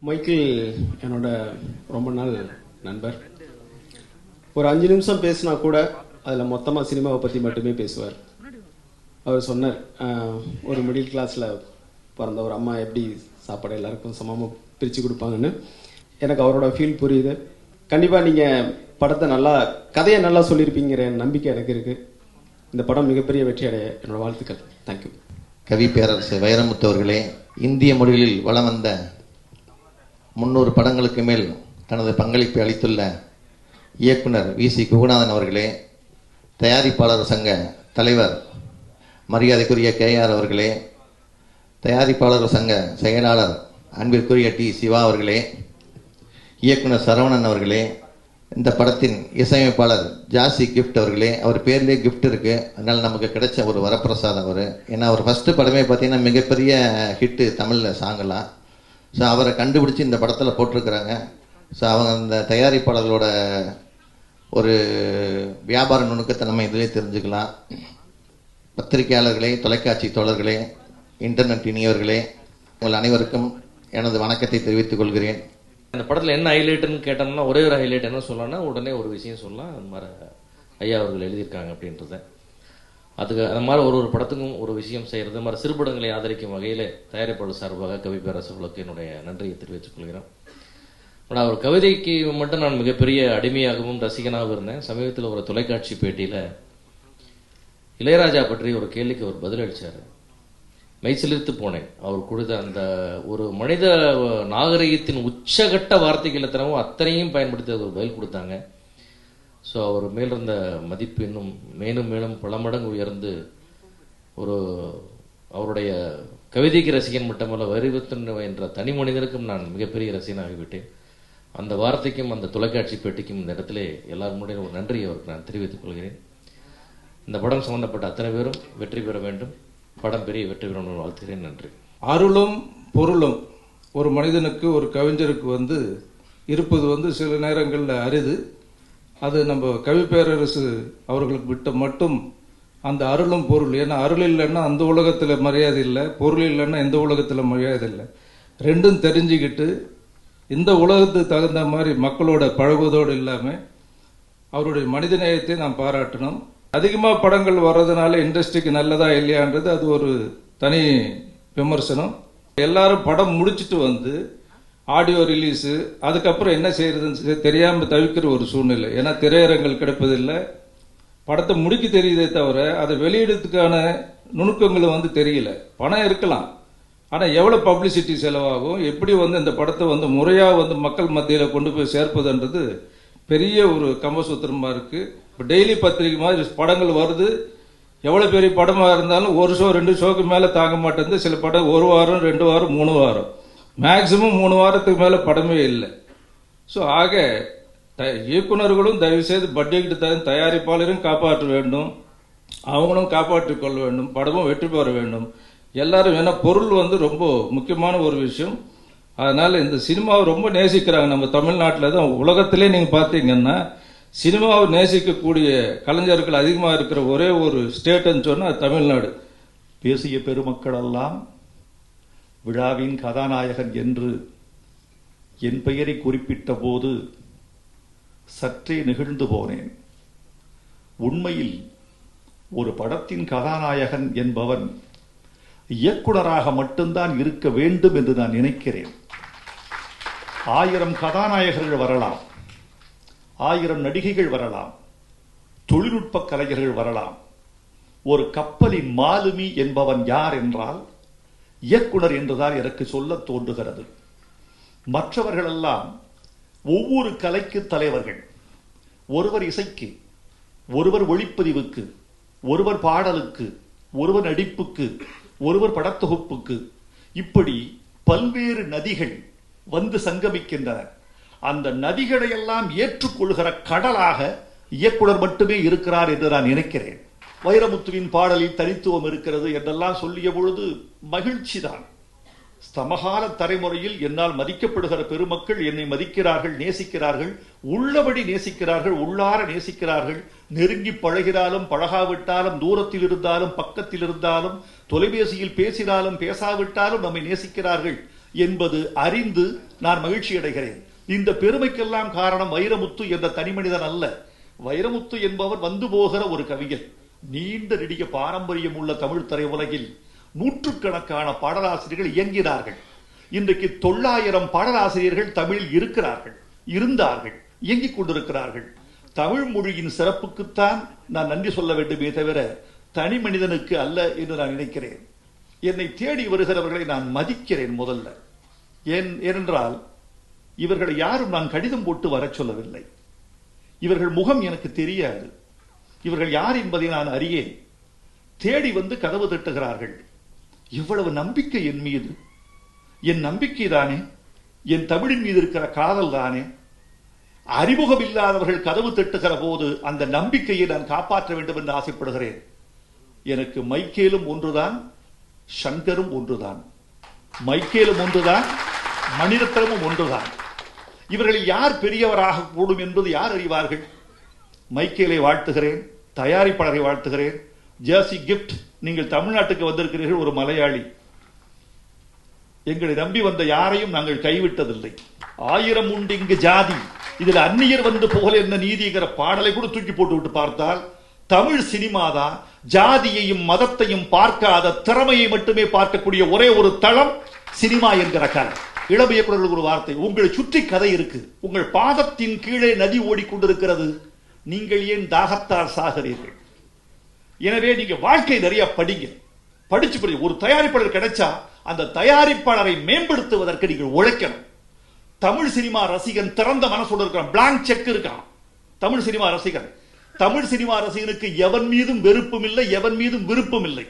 Michael என்னோட ரொம்ப நாள் நண்பர். ஒரு 5 நிமிஷம் பேசினா கூட அதில் மொத்தமாக சினிமாவை பற்றி மட்டுமே பேசுவார். அவர் சொன்னார், ஒரு மிடில் கிளாஸில் பிறந்த ஒரு அம்மா எப்படி சாப்பாடு எல்லாருக்கும் சமமாக பிரித்து கொடுப்பாங்கன்னு. எனக்கு அவரோட ஃபீல் புரியுது. கண்டிப்பாக நீங்கள் படத்தை கதையை நல்லா சொல்லியிருப்பீங்கிற நம்பிக்கை எனக்கு இருக்குது. இந்த படம் மிகப்பெரிய வெற்றி அடைய என்னோட வாழ்த்துக்கள். தேங்க்யூ. கவி பேரரசு வைரமுத்து அவர்களே, இந்திய மொழிகளில் வலம் வந்த 300 படங்களுக்கு மேல் தனது பங்களிப்பை அளித்துள்ள இயக்குனர் வி.சி. குகநாதன் அவர்களே, தயாரிப்பாளர் சங்க தலைவர் மரியாதைக்குரிய கே.ஆர். அவர்களே, தயாரிப்பாளர் சங்க செயலாளர் அன்பிற்குரிய டி. சிவா அவர்களே, இயக்குனர் சரவணன் அவர்களே, இந்த படத்தின் இசையமைப்பாளர் ஜாசி கிஃப்ட் அவர்களே. அவர் பேர்லேயே கிஃப்ட் இருக்குது, அதனால் நமக்கு கிடைச்ச ஒரு வரப்பிரசாதம் அவர். ஏன்னா அவர் ஃபஸ்ட்டு படமே பார்த்தீங்கன்னா மிகப்பெரிய ஹிட்டு தமிழில் சாங்கலாம். ஸோ அவரை கண்டுபிடிச்சி இந்த படத்தில் போட்டிருக்கிறாங்க. ஸோ அவங்க அந்த தயாரிப்பாளர்களோட ஒரு வியாபார நுணுக்கத்தை நம்ம இதிலே தெரிஞ்சுக்கலாம். பத்திரிகையாளர்களே, தொலைக்காட்சி தோழர்களே, இன்டர்நெட் இனியவர்களே, உங்கள் அனைவருக்கும் எனது வணக்கத்தை தெரிவித்துக் கொள்கிறேன். அந்த படத்தில் என்ன ஹைலைட்டுன்னு கேட்டோம்னா ஒரே ஒரு ஹைலைட் என்ன சொல்லலாம்னா உடனே ஒரு விஷயம் சொல்லலாம். அது மாதிரி ஐயா அவர்கள் எழுதியிருக்காங்க அப்படின்றத. அதுக்கு அது மாதிரி ஒரு படத்துக்கும் ஒரு விஷயம் செய்கிறது மாதிரி சிறுபடங்களை ஆதரிக்கும் வகையில் தயாரிப்பாளர் சார்பாக கவி பேரரசுகளுக்கு என்னுடைய நன்றியை தெரிவித்துக் கொள்கிறேன். ஆனால் ஒரு கவிதைக்கு மட்டும் நான் மிகப்பெரிய அடிமையாகவும் ரசிகனாகவும் இருந்தேன். சமீபத்தில் ஒரு தொலைக்காட்சி பேட்டியில் இளையராஜா பற்றி ஒரு கேள்விக்கு அவர் பதிலளித்தார். மெய்சிலிர்த்து போனேன். அவர் கொடுத்த அந்த ஒரு மனித நாகரிகத்தின் உச்சகட்ட வார்த்தைகளை தரவும் அத்தனையும் பயன்படுத்தி ஒரு பதில் கொடுத்தாங்க. ஸோ அவர் மேல் இருந்த மதிப்பு இன்னும் மேலும் மேலும் பல மடங்கு உயர்ந்து அவருடைய கவிதைக்கு ரசிகன் மட்டுமல்ல வைரமுத்து என்ற தனி மனிதனுக்கும் நான் மிகப்பெரிய ரசிகனாகிவிட்டேன். அந்த வார்த்தைக்கும் அந்த தொலைக்காட்சி பேட்டிக்கும் இந்த இடத்துல எல்லாரும் முன்னாடி ஒரு நன்றி அவருக்கு நான் தெரிவித்துக் கொள்கிறேன். இந்த படம் சம்பந்தப்பட்ட அத்தனை பேரும் வெற்றி பெற வேண்டும், படம் பெரிய வெற்றி பெறணும் வாழ்த்துகிறேன். நன்றி. அருளும் பொருளும் ஒரு மனிதனுக்கு, ஒரு கவிஞருக்கு இருப்பது சில நேரங்களில் அரிது. அது நம்ம கவி பேரரசு அவர்களுக்கு விட்ட மட்டும் அந்த அருளும் பொருள். ஏன்னா அருள் இல்லைன்னா அந்த உலகத்தில் மரியாதை இல்லை, பொருள் இல்லைன்னா எந்த உலகத்தில் மரியாதை இல்லை. ரெண்டும் தெரிஞ்சுக்கிட்டு இந்த உலகத்துக்கு தகுந்த மாதிரி மக்களோட பழகுவதோடு இல்லாமல் அவருடைய மனிதநேயத்தை நாம் பாராட்டணும். அதிகமாக படங்கள் வர்றதுனால இண்டஸ்ட்ரிக்கு நல்லதா இல்லையான்றது அது ஒரு தனி விமர்சனம். எல்லாரும் படம் முடிச்சுட்டு ஆடியோ ரிலீஸு அதுக்கப்புறம் என்ன செய்யறதுன்னு தெரியாமல் தவிக்கிற ஒரு சூழ்நிலை. ஏன்னா திரையரங்கள் கிடைப்பதில்லை, படத்தை முடிக்க தெரியுதே தவிர அதை வெளியிடத்துக்கான நுணுக்கங்கள் தெரியல. பணம் இருக்கலாம், ஆனால் எவ்வளோ பப்ளிசிட்டி செலவாகும், எப்படி இந்த படத்தை முறையாக மக்கள் மத்தியில் கொண்டு போய் சேர்ப்பதுன்றது பெரிய ஒரு கம்பசூத்திரமாக இருக்குது. இப்போ டெய்லி பத்திரிக்கை மாதிரி படங்கள் வருது. எவ்வளோ பெரிய படமாக இருந்தாலும் ஒரு ஷோ 2 ஷோக்கு மேலே தாங்க மாட்டேங்குது. சில படம் 1 வாரம் 2 வாரம் 3 வாரம், மேக்சிமம் 3 வாரத்துக்கு மேலே படமே இல்லை. ஸோ ஆக இயக்குநர்களும் தயவுசெய்து பட்ஜெட் தயாரிப்பாளரும் காப்பாற்ற வேண்டும், அவங்களும் காப்பாற்றிக் கொள்ள வேண்டும், படமும் வெற்றி பெற வேண்டும் எல்லாரும். ஏன்னா பொருள் ரொம்ப முக்கியமான ஒரு விஷயம். அதனால் இந்த சினிமாவை ரொம்ப நேசிக்கிறாங்க. நம்ம தமிழ்நாட்டில் தான் உலகத்திலே நீங்கள் பார்த்தீங்கன்னா சினிமாவை நேசிக்கக்கூடிய கலைஞர்கள் அதிகமாக இருக்கிற ஒரே ஒரு ஸ்டேட்னு சொன்னால் தமிழ்நாடு. பேசிய பெருமக்களெல்லாம் விழாவின் கதாநாயகன் என்று என் பெயரை குறிப்பிட்ட போது சற்றே நெகிழ்ந்து போனேன். உண்மையில் ஒரு படத்தின் கதாநாயகன் என்பவன் இயக்குனராக மட்டும்தான் இருக்க வேண்டும் என்று நான் நினைக்கிறேன். 1000 கதாநாயகர்கள் வரலாம், 1000 நடிகைகள் வரலாம், தொழில்நுட்ப கலைஞர்கள் வரலாம். ஒரு கப்பலின் மாலுமி என்பவன் யார் என்றால் இயக்குனர் என்றுதான் எனக்கு சொல்ல தோன்றுகிறது. மற்றவர்களெல்லாம் ஒவ்வொரு கலைக்கு தலைவர்கள். ஒருவர் இசைக்கு, ஒருவர் ஒளிப்பதிவுக்கு, ஒருவர் பாடலுக்கு, ஒருவர் நடிப்புக்கு, ஒருவர் படத்தொகுப்புக்கு, இப்படி பல்வேறு நதிகள் சங்கமிக்கின்றன. அந்த நதிகளை எல்லாம் ஏற்றுக்கொள்கிற கடலாக இயக்குனர் மட்டுமே இருக்கிறார் என்று நான் நினைக்கிறேன். வைரமுத்துவின் பாடலில் தனித்துவம் இருக்கிறது என்றெல்லாம் சொல்லிய பொழுது மகிழ்ச்சி தான். சமகால தலைமுறையில் என்னால் மதிக்கப்படுகிற பெருமக்கள் என்னை மதிக்கிறார்கள், நேசிக்கிறார்கள், உள்ளபடி நேசிக்கிறார்கள், உள்ளார நேசிக்கிறார்கள். நெருங்கி பழகினாலும் பழகாவிட்டாலும், தூரத்தில் இருந்தாலும் பக்கத்தில் இருந்தாலும், தொலைபேசியில் பேசினாலும் பேசாவிட்டாலும் நம்மை நேசிக்கிறார்கள் என்பது அறிந்து நான் மகிழ்ச்சி அடைகிறேன். இந்த பெருமைக்கெல்லாம் காரணம் வைரமுத்து என்ற தனி மனிதன் அல்ல. வைரமுத்து என்பவர் வந்து போகிற ஒரு கவிஞர். நீண்ட நெடிய பாரம்பரியம் உள்ள தமிழ் திரையுலகில் நூற்றுக்கணக்கான பாடலாசிரியர்கள் இயங்கினார்கள். இன்றைக்கு 900 பாடலாசிரியர்கள் தமிழில் இருந்தார்கள், இயங்கிக் கொண்டிருக்கிறார்கள். தமிழ் மொழியின் சிறப்புக்குத்தான் நான் நன்றி சொல்ல வேண்டுமே தவிர தனி மனிதனுக்கு அல்ல என்று நான் நினைக்கிறேன். என்னை தேடி வருகிறவர்களை நான் மதிக்கிறேன் முதல்ல. ஏனென்றால் இவர்களை யாரும் நான் கடிதம் போட்டு வர சொல்லவில்லை. இவர்கள் முகம் எனக்கு தெரியாது, இவர்கள் யார் என்பதை நான் அறியேன். தேடி வந்து கதவு தட்டுகிறார்கள். இவ்வளவு நம்பிக்கை என் மீது, என் நம்பிக்கை தானே, என் தமிழின் மீது இருக்கிற காதல் தானே. அறிமுகம் இல்லாதவர்கள் கதவு தட்டுகிற போது அந்த நம்பிக்கையை நான் காப்பாற்ற வேண்டும் என்று ஆசைப்படுகிறேன். எனக்கு மைக்கேலும் ஒன்றுதான், சங்கரும் ஒன்றுதான். மைக்கேலும் ஒன்றுதான், மணிரத்னமும் ஒன்றுதான். இவர்களில் யார் பெரியவராக கூடும் என்பது யார் அறிவார்கள்? மைக்கேலை வாழ்த்துகிறேன், தயாரிப்பாளரை வாழ்த்துகிறேன். ஜெர்சி கிஃப்ட், நீங்கள் தமிழ்நாட்டுக்கு வந்திருக்கிறீர்கள், ஒரு மலையாளி. எங்களை நம்பி வந்த யாரையும் நாங்கள் கைவிட்டதில்லை. 1000 உண்டு இங்கு ஜாதி, இதில் அந்நியர் வந்து போல என்ன நீதிங்கிற பாடலை கூட தூக்கி போட்டு விட்டு பார்த்தால் தமிழ் சினிமாதான் ஜாதியையும் மதத்தையும் பார்க்காத திறமையை மட்டுமே பார்க்கக்கூடிய ஒரே ஒரு தளம் சினிமா என்கிற கலை. இளம் இயக்குநர்களுக்கு ஒரு வார்த்தை, உங்களை சுற்றி கதை இருக்கு, உங்கள் பாதத்தின் கீழே நதி ஓடிக்கொண்டிருக்கிறது, நீங்கள் ஏன் தாகத்தால் சாகிறீர்கள்? எனவே நீங்க வாழ்க்கை நிறைய படிங்க, படிச்சு ஒரு தயாரிப்பாளர் கிடைச்சா அந்த தயாரிப்பாளரை மேம்படுத்துவதற்கு நீங்கள் உழைக்கணும். தமிழ் சினிமா ரசிகன் திறந்த மனசோடு இருக்கான், பிளாங்க் செக் இருக்கான் தமிழ் சினிமா ரசிகன். தமிழ் சினிமா ரசிகனுக்கு எவன் மீதும் வெறுப்பும் இல்லை, எவன் மீதும் விருப்பம் இல்லை.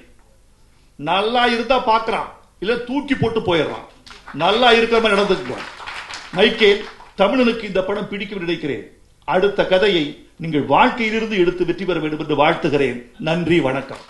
நல்லா இருந்தா பாக்குறான், இல்ல தூக்கி போட்டு போயிடுறான். நல்லா இருக்கிற மாதிரி நடந்துக்குவான். மைக்கேல், தமிழனுக்கு இந்த படம் பிடிக்கும் நினைக்கிறேன். அடுத்த கதையை நீங்கள் வாழ்க்கையிலிருந்து எடுத்து வெற்றி பெற வேண்டும் என்று வாழ்த்துகிறேன். நன்றி, வணக்கம்.